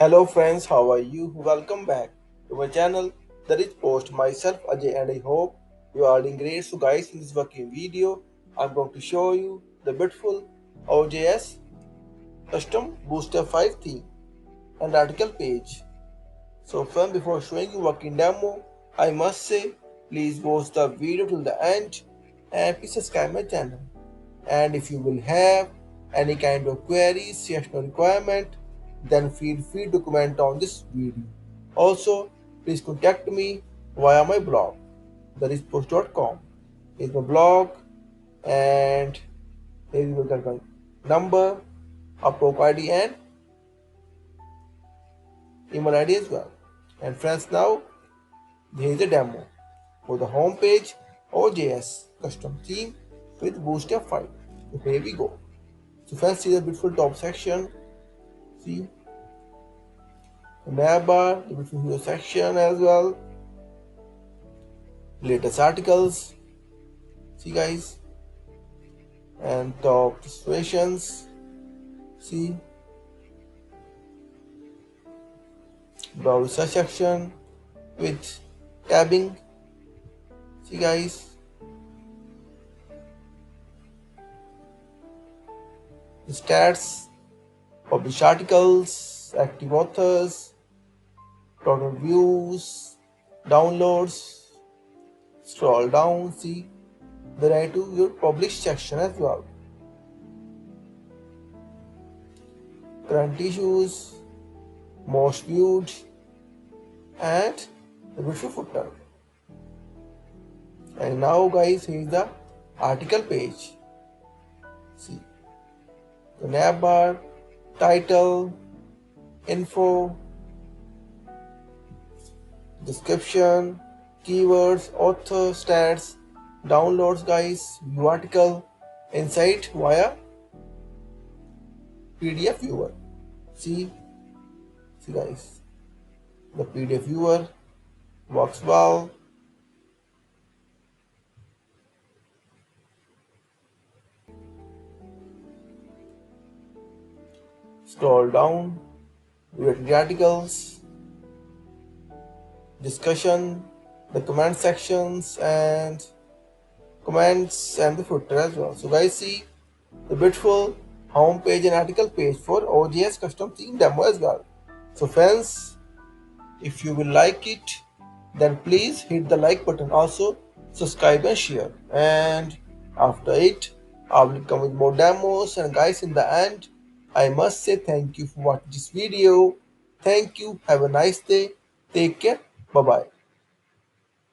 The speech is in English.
Hello friends, how are you? Welcome back to my channel Therichpost. Myself Ajay, and I hope you are doing great. So guys, in this working video I'm going to show you the beautiful OJS custom Bootstrap 5 theme and article page. So friends, before showing you working demo, I must say please watch the video till the end and please subscribe my channel. And if you will have any kind of queries, suggestion or requirement, then feel free to comment on this video. Also, please contact me via my blog, therichpost.com. Here's my blog, and here you will get number, upload ID, and email ID as well. And friends, now here is a demo for the home page OJS custom theme with Bootstrap 5. So here we go. So friends, see the beautiful top section. See the navbar, the beautiful hero section as well. Latest articles. See guys, and top situations. See browser section with tabbing. See guys, the stats, published articles, active authors, total views, downloads. Scroll down, see the right to your published section as well. Current issues, most viewed, and the beautiful footer. And now guys, here is the article page. See the navbar, title, info, description, keywords, author, stats, downloads guys, view article, insight via PDF viewer. See guys, the PDF viewer works well. Scroll down, read the articles, discussion, the comment sections, and comments, and the footer as well. So guys, see the beautiful home page and article page for OJS custom theme demo as well. So friends, if you will like it, then please hit the like button. Also subscribe and share, and after it I will come with more demos. And guys, in the end I must say thank you for watching this video. Thank you, have a nice day, take care, bye bye.